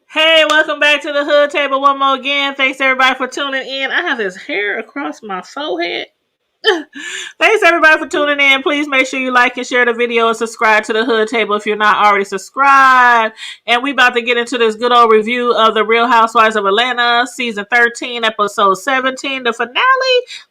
Hey, welcome back to the Hood Table one more again. Thanks everybody for tuning in. I have this hair across my forehead. Thanks everybody for tuning in. Please make sure you like and share the video and subscribe to the Hood Table if you're not already subscribed. And we about to get into this good old review of the Real Housewives of Atlanta, season 13, episode 17, the finale,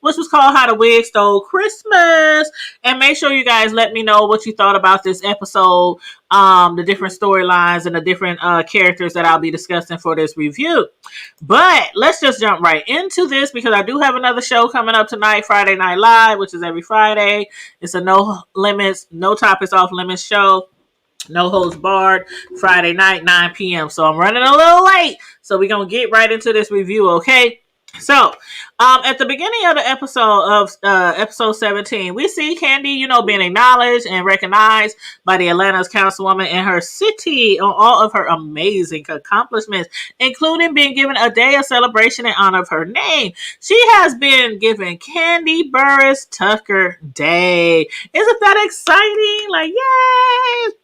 which was called How the Wig Stole Christmas. And make sure you guys let me know what you thought about this episode, the different storylines and the different characters that I'll be discussing for this review. But let's just jump right into this because I do have another show coming up tonight, Friday Night Live, which is every Friday. It's a no limits, no topics off limits show. No holds barred, Friday night, 9 p.m. So I'm running a little late. So we're going to get right into this review, okay? So, at the beginning of the episode 17, we see Candy, being acknowledged and recognized by the Atlanta's councilwoman in her city on all of her amazing accomplishments, including being given a day of celebration in honor of her name. She has been given Candy Burris Tucker Day. Isn't that exciting? Like, yay!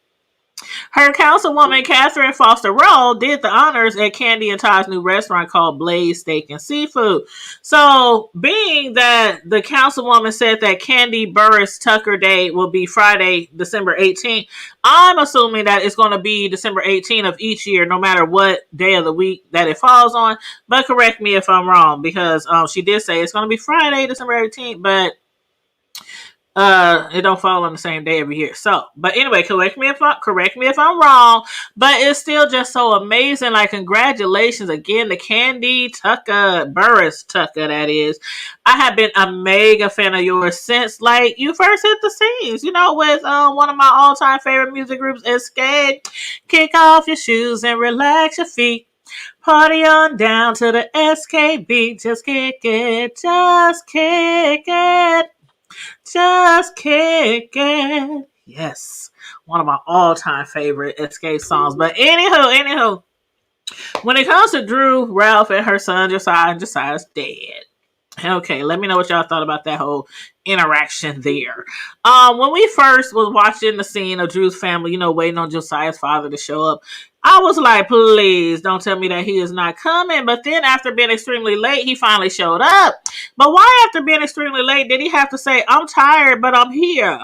Her councilwoman, Catherine Foster Rowe, did the honors at Candy and Todd's new restaurant called Blaze Steak and Seafood. So, being that the councilwoman said that Candy Burris Tucker Day will be Friday, December 18th, I'm assuming that it's going to be December 18th of each year, no matter what day of the week that it falls on. But correct me if I'm wrong, because she did say it's going to be Friday, December 18th, but it don't fall on the same day every year. So, but anyway, correct me if I'm wrong. But it's still just so amazing. Like, congratulations again to Candy Tucker, Burris Tucker, that is. I have been a mega fan of yours since, like, you first hit the scenes. With one of my all-time favorite music groups, Escape. Kick off your shoes and relax your feet. Party on down to the SK beat. Just kick it. Just kick it. Just kick it. Yes. One of my all-time favorite Escape songs. But anywho, when it comes to Drew, Ralph, and her son Josiah, and Josiah's dead. Okay, let me know what y'all thought about that whole interaction there. When we first was watching the scene of Drew's family, waiting on Josiah's father to show up, I was like, please don't tell me that he is not coming. But then after being extremely late, he finally showed up. But why after being extremely late did he have to say, I'm tired, but I'm here?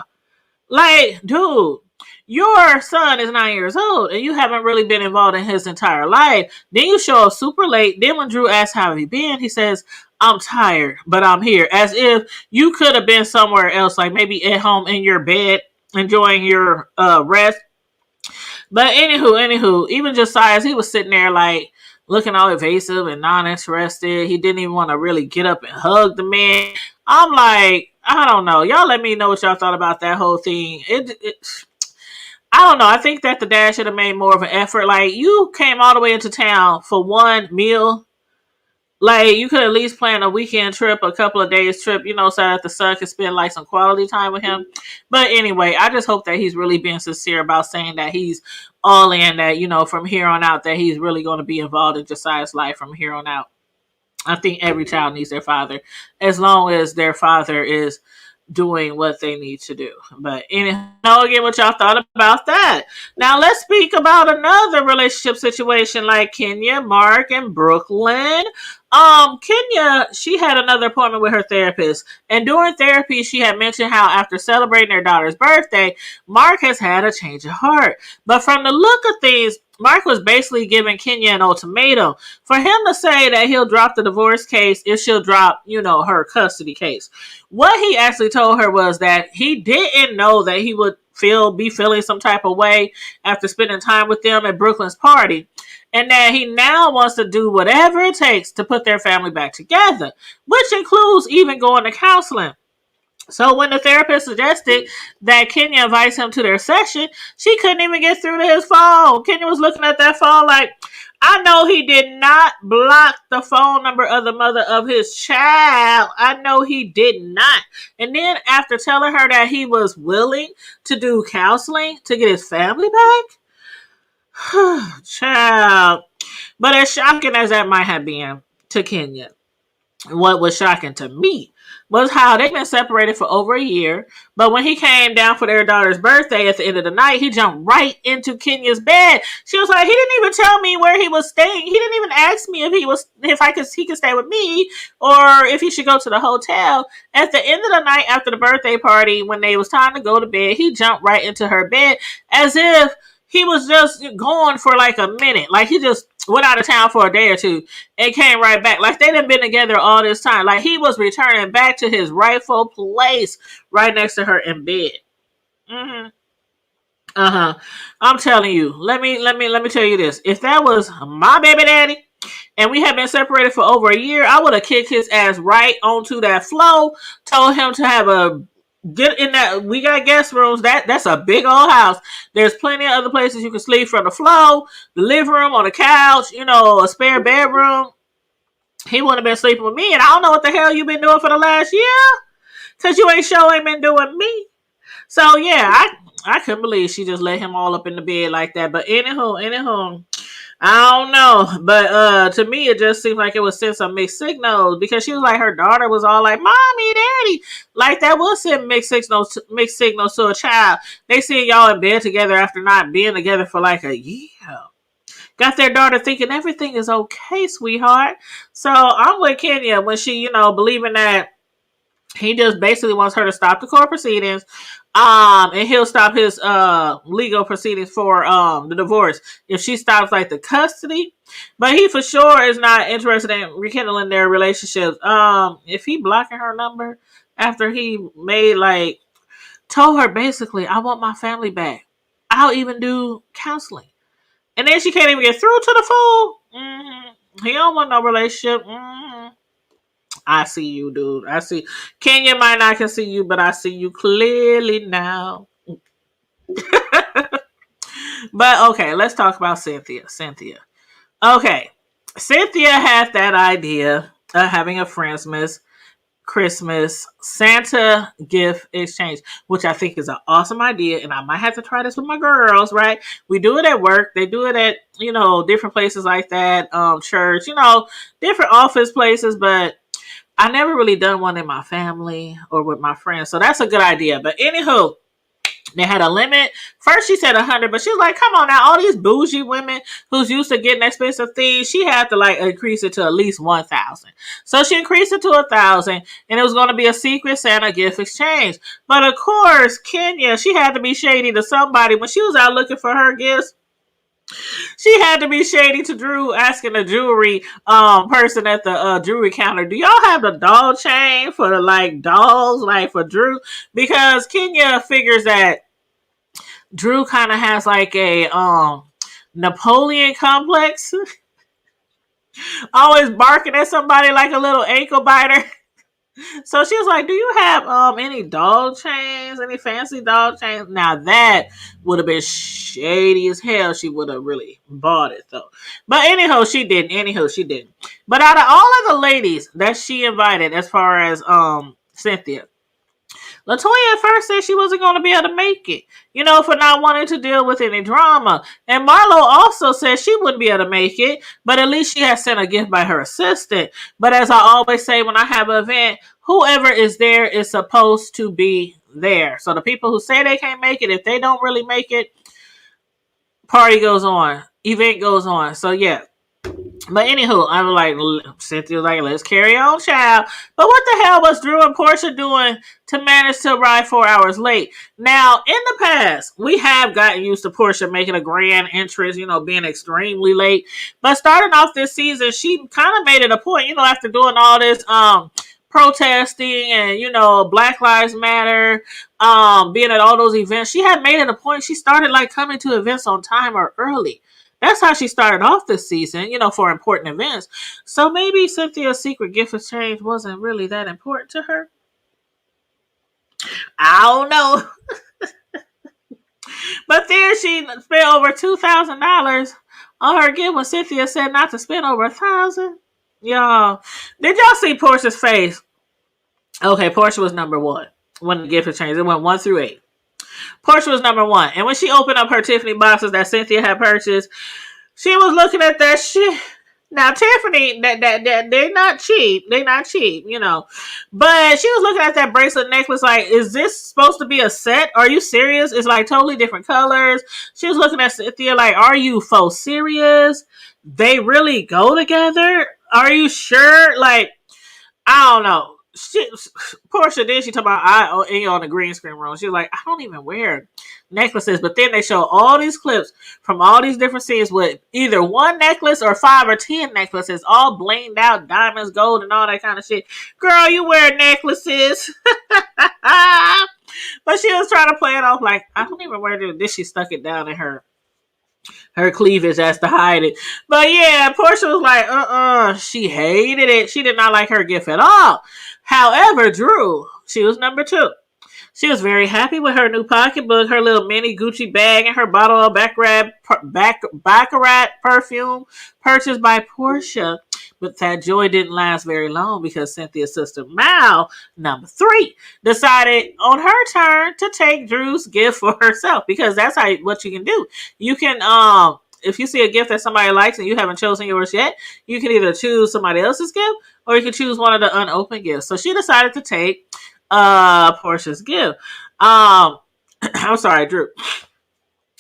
Like, dude, your son is 9 years old and you haven't really been involved in his entire life. Then you show up super late. Then when Drew asks how have you been, he says, I'm tired, but I'm here. As if you could have been somewhere else, like maybe at home in your bed, enjoying your rest. But anywho, even Josiah, he was sitting there like looking all evasive and non-interested. He didn't even want to really get up and hug the man. I'm like, I don't know. Y'all let me know what y'all thought about that whole thing. I don't know. I think that the dad should have made more of an effort. Like, you came all the way into town for one meal. Like, you could at least plan a weekend trip, a couple of days trip, so that the son could spend like some quality time with him. But anyway, I just hope that he's really being sincere about saying that he's all in, that, from here on out, that he's really going to be involved in Josiah's life from here on out. I think every child needs their father, as long as their father is doing what they need to do. But anyhow, again, what y'all thought about that. Now let's speak about another relationship situation like Kenya, Mark, and Brooklyn. Kenya, she had another appointment with her therapist, and during therapy, she had mentioned how after celebrating their daughter's birthday, Mark has had a change of heart. But from the look of things, Mark was basically giving Kenya an ultimatum for him to say that he'll drop the divorce case if she'll drop, her custody case. What he actually told her was that he didn't know that he would be feeling some type of way after spending time with them at Brooklyn's party, and that he now wants to do whatever it takes to put their family back together, which includes even going to counseling. So when the therapist suggested that Kenya invites him to their session, she couldn't even get through to his phone. Kenya was looking at that phone like, I know he did not block the phone number of the mother of his child. I know he did not. And then after telling her that he was willing to do counseling to get his family back, child. But as shocking as that might have been to Kenya, What was shocking to me was how they've been separated for over a year. But when he came down for their daughter's birthday at the end of the night, he jumped right into Kenya's bed. She was like, he didn't even tell me where he was staying. He didn't even ask me if he could stay with me or if he should go to the hotel. At the end of the night after the birthday party, when they was time to go to bed, he jumped right into her bed as if he was just gone for like a minute. Like he just went out of town for a day or two and came right back. Like they done been together all this time. Like he was returning back to his rightful place right next to her in bed. Mm-hmm. Uh-huh. I'm telling you. Let me tell you this. If that was my baby daddy and we had been separated for over a year, I would have kicked his ass right onto that floor, told him to have a get in that. We got guest rooms. That's a big old house. There's plenty of other places you can sleep, from the floor, the living room, on the couch, a spare bedroom. He wouldn't have been sleeping with me, and I don't know what the hell you been doing for the last year, because you ain't sure ain't been doing me. So yeah, I couldn't believe she just let him all up in the bed like that. But anywho, I don't know, but to me it just seemed like it was send some mixed signals, because she was like, her daughter was all like, "Mommy, Daddy," like that will send mixed signals to a child. They see y'all in bed together after not being together for like a year. Got their daughter thinking everything is okay, sweetheart. So I'm with Kenya when she, believing that he just basically wants her to stop the court proceedings, and he'll stop his legal proceedings for the divorce if she stops like the custody. But he for sure is not interested in rekindling their relationship. If he blocking her number after he told her basically, I want my family back. I'll even do counseling, and then she can't even get through to the fool. He don't want no relationship. I see you, dude. I see. Kenya might not can see you, but I see you clearly now. But okay, let's talk about Cynthia. Okay. Cynthia had that idea of having a Friendsmas Christmas Santa gift exchange, which I think is an awesome idea, and I might have to try this with my girls, right? We do it at work. They do it at, different places like that, church, different office places, but I never really done one in my family or with my friends. So that's a good idea. But anywho, they had a limit. First she said 100, but she was like, come on now, all these bougie women who's used to getting expensive things, she had to increase it to at least 1,000. So she increased it to 1,000, and it was going to be a secret Santa gift exchange. But of course, Kenya, she had to be shady to somebody when she was out looking for her gifts. She had to be shady to Drew, asking the jewelry person at the jewelry counter, do y'all have the doll chain for dolls, for Drew? Because Kenya figures that Drew kind of has a Napoleon complex. Always barking at somebody like a little ankle biter. So she was like, do you have any doll chains? Any fancy doll chains? Now that would have been shady as hell. She would have really bought it though. But anyhow, she didn't. But out of all of the ladies that she invited, as far as Cynthia, Latoya at first said she wasn't going to be able to make it, for not wanting to deal with any drama. And Marlo also said she wouldn't be able to make it, but at least she had sent a gift by her assistant. But as I always say when I have an event, whoever is there is supposed to be there. So the people who say they can't make it, if they don't really make it, party goes on, event goes on. So yeah. But anywho, I was like, Cynthia was like, let's carry on, child. But what the hell was Drew and Portia doing to manage to arrive 4 hours late? Now, in the past, we have gotten used to Portia making a grand entrance, being extremely late. But starting off this season, she kind of made it a point, after doing all this protesting and, Black Lives Matter, being at all those events, she had made it a point. She started coming to events on time or early. That's how she started off this season, for important events. So maybe Cynthia's secret gift exchange wasn't really that important to her. I don't know. But then she spent over $2,000 on her gift when Cynthia said not to spend over $1,000. Y'all, did y'all see Portia's face? Okay, Portia was number one when the gift exchange. It went 1 through 8. Portia was number one. And when she opened up her Tiffany boxes that Cynthia had purchased, she was looking at that shit. Now Tiffany, that they're not cheap. They're not cheap, you know. But she was looking at that bracelet necklace like, is this supposed to be a set? Are you serious? It's like totally different colors. She was looking at Cynthia like, are you faux serious? They really go together? Are you sure? Like, I don't know. Portia, then she talked about on the green screen room. She was like, I don't even wear necklaces. But then they show all these clips from all these different scenes with either one necklace or 5 or 10 necklaces, all blinged out, diamonds, gold, and all that kind of shit. Girl, you wear necklaces. But she was trying to play it off like, I don't even wear this. Then she stuck it down in her cleavage as to hide it. But yeah, Portia was like, she hated it. She did not like her gift at all. However, Drew, she was number 2. She was very happy with her new pocketbook, her little mini Gucci bag, and her bottle of Baccarat perfume purchased by Portia. But that joy didn't last very long because Cynthia's sister Mal, number 3, decided on her turn to take Drew's gift for herself, because that's what you can do. You can if you see a gift that somebody likes and you haven't chosen yours yet, you can either choose somebody else's gift or you can choose one of the unopened gifts. So she decided to take Portia's gift. I'm sorry, Drew.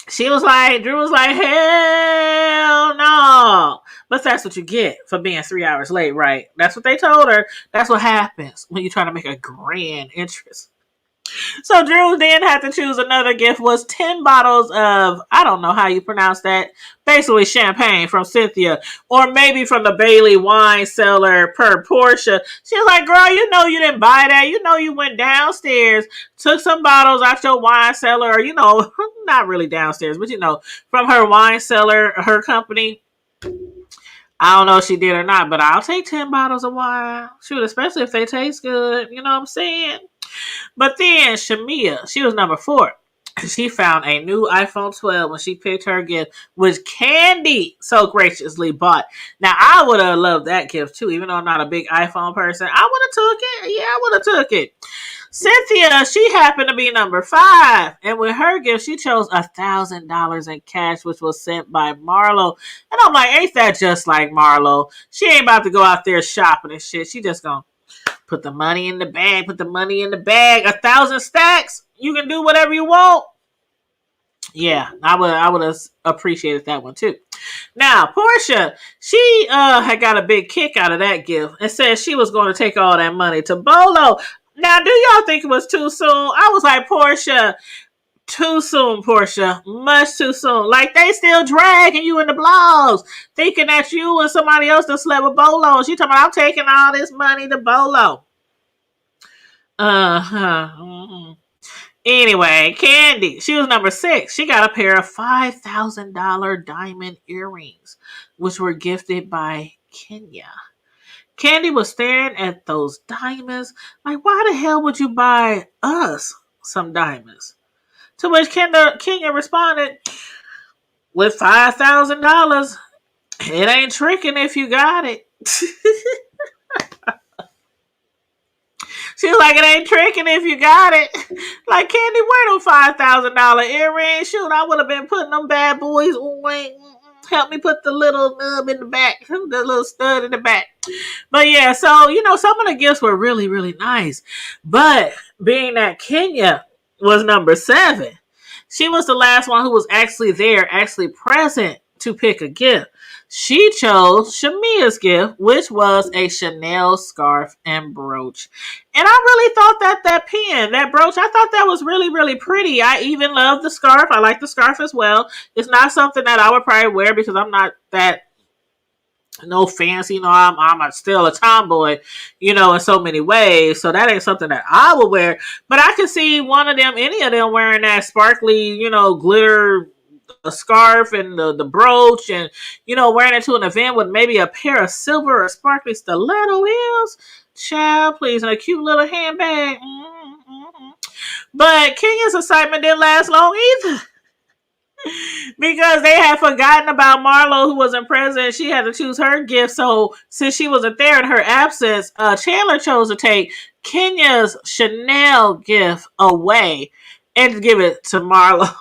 Drew was like, hell no. But that's what you get for being 3 hours late, right? That's what they told her. That's what happens when you try to make a grand entrance. So Drew then had to choose another gift. Was 10 bottles of, I don't know how you pronounce that, basically champagne from Cynthia, or maybe from the Bailey wine cellar per Portia. She was like, girl, you know you didn't buy that. You know you went downstairs, took some bottles out your wine cellar, or, you know, not really downstairs, but, you know, from her wine cellar, her company. I don't know if she did or not, but I'll take 10 bottles of wine. Shoot, especially if they taste good. You know what I'm saying? But then Shamia, she was number 4. She found a new iPhone 12 when she picked her gift, which Candy so graciously bought. Now, I would have loved that gift too, even though I'm not a big iPhone person. I would have took it. Yeah, I would have took it. Cynthia, she happened to be number 5. And with her gift, she chose $1,000 in cash, which was sent by Marlo. And I'm like, ain't that just like Marlo? She ain't about to go out there shopping and shit. She just gonna put the money in the bag. 1,000 stacks. You can do whatever you want. Yeah, I would have appreciated that one too. Now, Portia, she had got a big kick out of that gift and said she was going to take all that money to Bolo. Now, do y'all think it was too soon? I was like, Portia, too soon, Portia. Much too soon. Like, they still dragging you in the blogs, thinking that you and somebody else that slept with Bolo. She talking about, I'm taking all this money to Bolo. Mm-hmm. Anyway, Candy, she was number 6. She got a pair of $5,000 diamond earrings, which were gifted by Kenya. Candy was staring at those diamonds like, why the hell would you buy us some diamonds? To which Kenya responded, with $5,000, it ain't tricking if you got it. She was like, it ain't tricking if you got it. Like, Candy, where them $5,000 earrings? Shoot, I would have been putting them bad boys on. Help me put the little nub in the back, the little stud in the back. But yeah, so, you know, some of the gifts were really, really nice. But being that Kenya was number 7, she was the last one who was actually there, actually present to pick a gift. She chose Shamia's gift, which was a Chanel scarf and brooch. And I really thought that brooch, I thought that was really, really pretty. I even love the scarf. I like the scarf as well. It's not something that I would probably wear because I'm not that no fancy. You know, I'm still a tomboy, you know, in so many ways. So that ain't something that I would wear. But I could see any of them wearing that sparkly, you know, glitter a scarf and the brooch, and, you know, wearing it to an event with maybe a pair of silver or sparkly stiletto heels. Child, please, and a cute little handbag. Mm-hmm. But Kenya's excitement didn't last long either. Because they had forgotten about Marlo, who wasn't present. She had to choose her gift. So since she wasn't there in her absence, Chandler chose to take Kenya's Chanel gift away and give it to Marlo.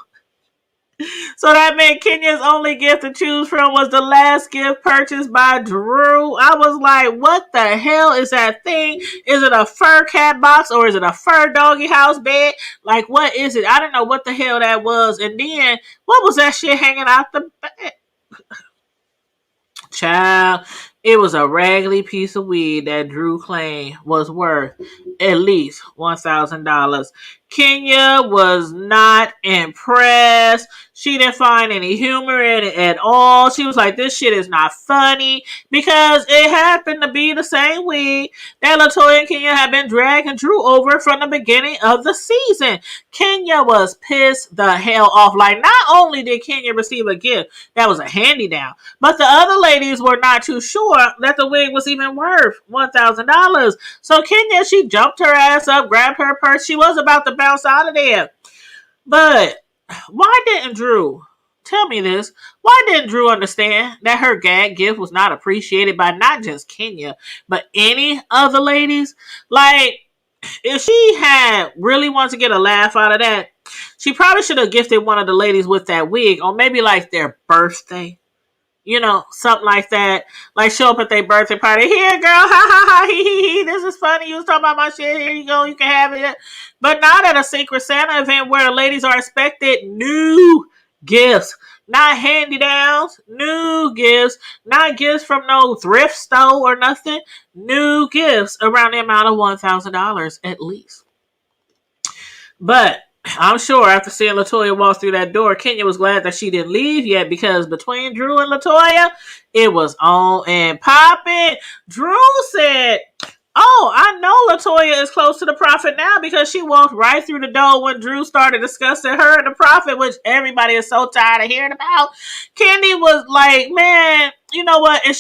So that meant Kenya's only gift to choose from was the last gift purchased by Drew. I was like, what the hell is that thing? Is it a fur cat box or is it a fur doggy house bed? Like, what is it? I don't know what the hell that was. And then, what was that shit hanging out the bed? Child, it was a raggedy piece of weed that Drew claimed was worth at least $1,000. Kenya was not impressed. She didn't find any humor in it at all. She was like, this shit is not funny because it happened to be the same weed that Latoya and Kenya had been dragging Drew over from the beginning of the season. Kenya was pissed the hell off. Like, not only did Kenya receive a gift that was a hand-me-down, but the other ladies were not too sure that the wig was even worth $1,000. So Kenya, she jumped her ass up, grabbed her purse. She was about to bounce out of there. But why didn't Drew, tell me this, why didn't Drew understand that her gag gift was not appreciated by not just Kenya, but any other ladies? Like, if she had really wanted to get a laugh out of that, she probably should have gifted one of the ladies with that wig on maybe like their birthday. You know, something like that. Like, show up at their birthday party. Here, girl, ha ha ha, hee hee hee. This is funny. You was talking about my shit. Here you go. You can have it. But not at a Secret Santa event where the ladies are expected new gifts. Not hand-me-downs. New gifts. Not gifts from no thrift store or nothing. New gifts around the amount of $1,000 at least. But I'm sure after seeing Latoya walk through that door, Kenya was glad that she didn't leave yet because between Drew and Latoya, it was on and popping. Drew said, oh, I know Latoya is close to the prophet now because she walked right through the door when Drew started discussing her and the prophet, which everybody is so tired of hearing about. Candy was like, man, you know what? And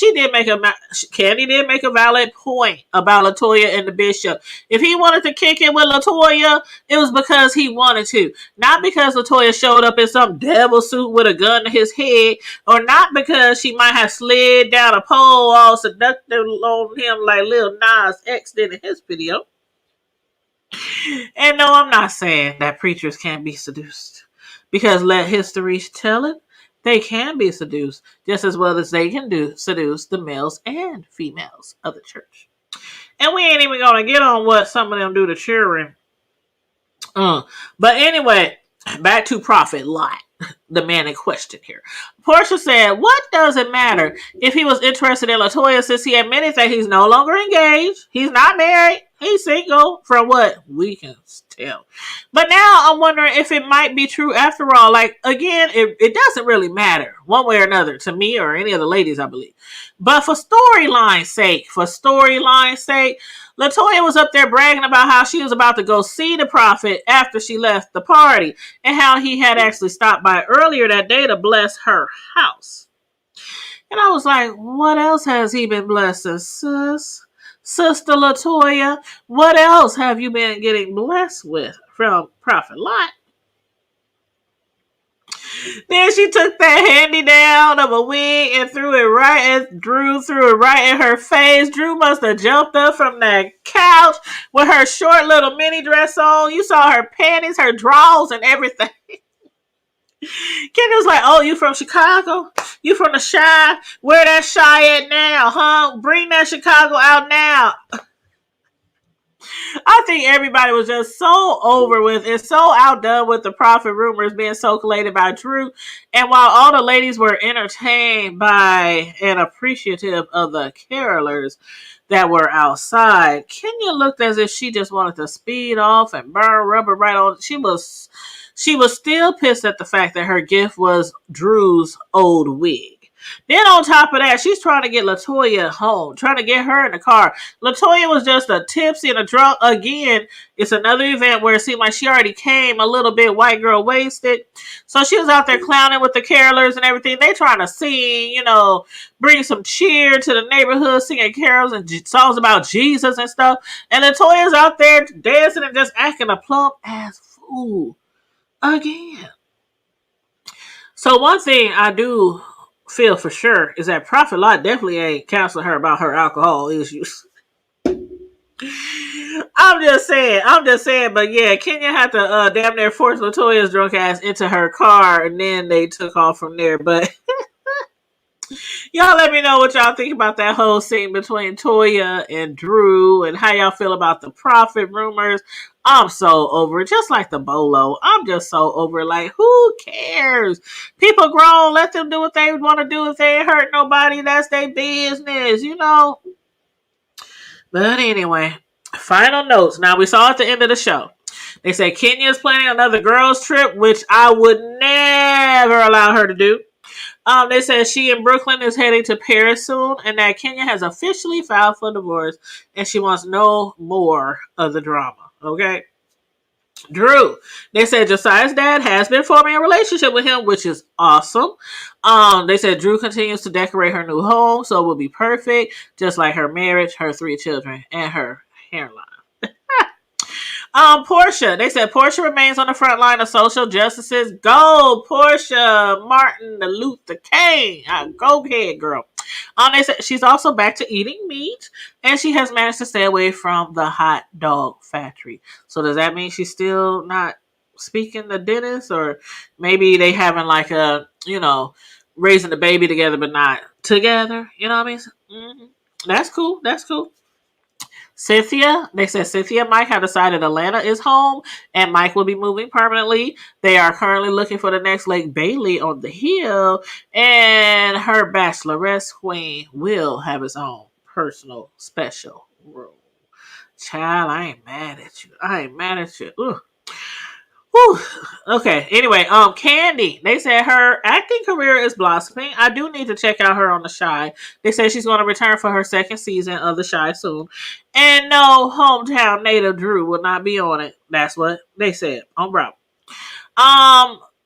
Candy did make a valid point about Latoya and the bishop. If he wanted to kick it with Latoya, it was because he wanted to. Not because Latoya showed up in some devil suit with a gun to his head, or not because she might have slid down a pole all seductive on him like Lil Nas X did in his video. And no, I'm not saying that preachers can't be seduced. Because let history tell it, they can be seduced just as well as they can seduce the males and females of the church. And we ain't even going to get on what some of them do to children. But anyway, back to Prophet Lot, the man in question here. Portia said, what does it matter if he was interested in Latoya since he admitted that he's no longer engaged? He's not married. He's single from what we can tell. But now I'm wondering if it might be true after all. Like, again, it doesn't really matter one way or another to me or any of the ladies, I believe. But for storyline's sake, Latoya was up there bragging about how she was about to go see the prophet after she left the party and how he had actually stopped by earlier that day to bless her house. And I was like, what else has he been blessing, sis? Sister Latoya, what else have you been getting blessed with from Prophet Lot? Then she took that handy down of a wig and Drew threw it right in her face. Drew must have jumped up from that couch with her short little mini dress on. You saw her panties, her drawers, and everything. Kenny was like, oh, you from Chicago? You from the Chi? Where that Chi at now, huh? Bring that Chicago out now. I think everybody was just so over with and so outdone with the prophet rumors being circulated by Drew. And while all the ladies were entertained by and appreciative of the carolers that were outside, Kenya looked as if she just wanted to speed off and burn rubber right on. She was still pissed at the fact that her gift was Drew's old wig. Then on top of that, she's trying to get Latoya home, trying to get her in the car. Latoya was just a tipsy and a drunk. Again, it's another event where it seemed like she already came a little bit white girl wasted. So she was out there clowning with the carolers and everything. They trying to sing, bring some cheer to the neighborhood, singing carols and songs about Jesus and stuff. And Latoya's out there dancing and just acting a plump ass fool again. So one thing I do feel for sure is that Prophet Lot definitely ain't counseling her about her alcohol issues. I'm just saying, but yeah, Kenya had to damn near force Latoya's drunk ass into her car, and then they took off from there. But y'all let me know what y'all think about that whole scene between Toya and Drew, and how y'all feel about the profit rumors. I'm so over it, just like the bolo. I'm just so over it. Like, who cares? People grown, let them do what they want to do. If they ain't hurt nobody, that's their business, you know. But anyway, final notes. Now, we saw at the end of the show, they say Kenya is planning another girls' trip, which I would never allow her to do. They said she in Brooklyn is heading to Paris soon, and that Kenya has officially filed for divorce, and she wants no more of the drama. Okay. Drew. They said Josiah's dad has been forming a relationship with him, which is awesome. They said Drew continues to decorate her new home, so it will be perfect, just like her marriage, her 3 children, and her hairline. Portia. They said Portia remains on the front line of social justices. Go, Portia Martin Luther King. Go ahead, girl. They said she's also back to eating meat, and she has managed to stay away from the hot dog factory. So does that mean she's still not speaking to Dennis, or maybe they having like a, raising the baby together but not together? You know what I mean? Mm-hmm. That's cool. That's cool. Cynthia, they said Cynthia and Mike have decided Atlanta is home, and Mike will be moving permanently. They are currently looking for the next Lake Bailey on the hill, and her bachelorette queen will have his own personal special room. Child, I ain't mad at you. I ain't mad at you. Ugh. Whew. Okay. Anyway, Candy. They said her acting career is blossoming. I do need to check out her on The Chi. They said she's going to return for her second season of The Chi soon, and no, hometown native Drew will not be on it. That's what they said on Bravo.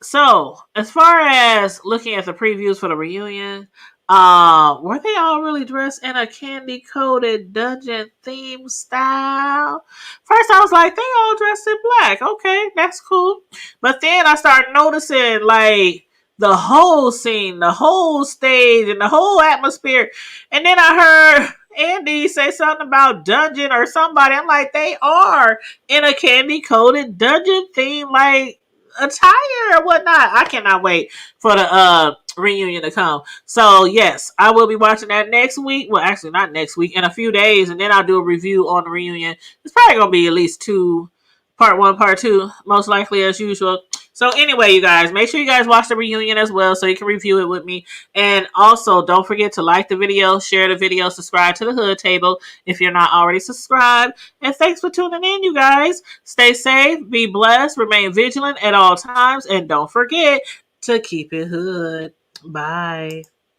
So as far as looking at the previews for the reunion, were they all really dressed in a candy coated dungeon theme style? First, I was like, they all dressed in black. Okay, that's cool. But then I started noticing like the whole scene, the whole stage, and the whole atmosphere. And then I heard Andy say something about dungeon or somebody. I'm like, they are in a candy coated dungeon theme, like attire or whatnot. I cannot wait for the reunion to come. So yes, I will be watching that next week. Well, actually not next week, in a few days, and then I'll do a review on the reunion. It's probably gonna be at least 2, part 1, part 2, most likely as usual. So anyway, you guys, make sure you guys watch the reunion as well so you can review it with me. And also, don't forget to like the video, share the video, subscribe to the Hood Table if you're not already subscribed. And thanks for tuning in, you guys. Stay safe, be blessed, remain vigilant at all times, and don't forget to keep it hood. Bye.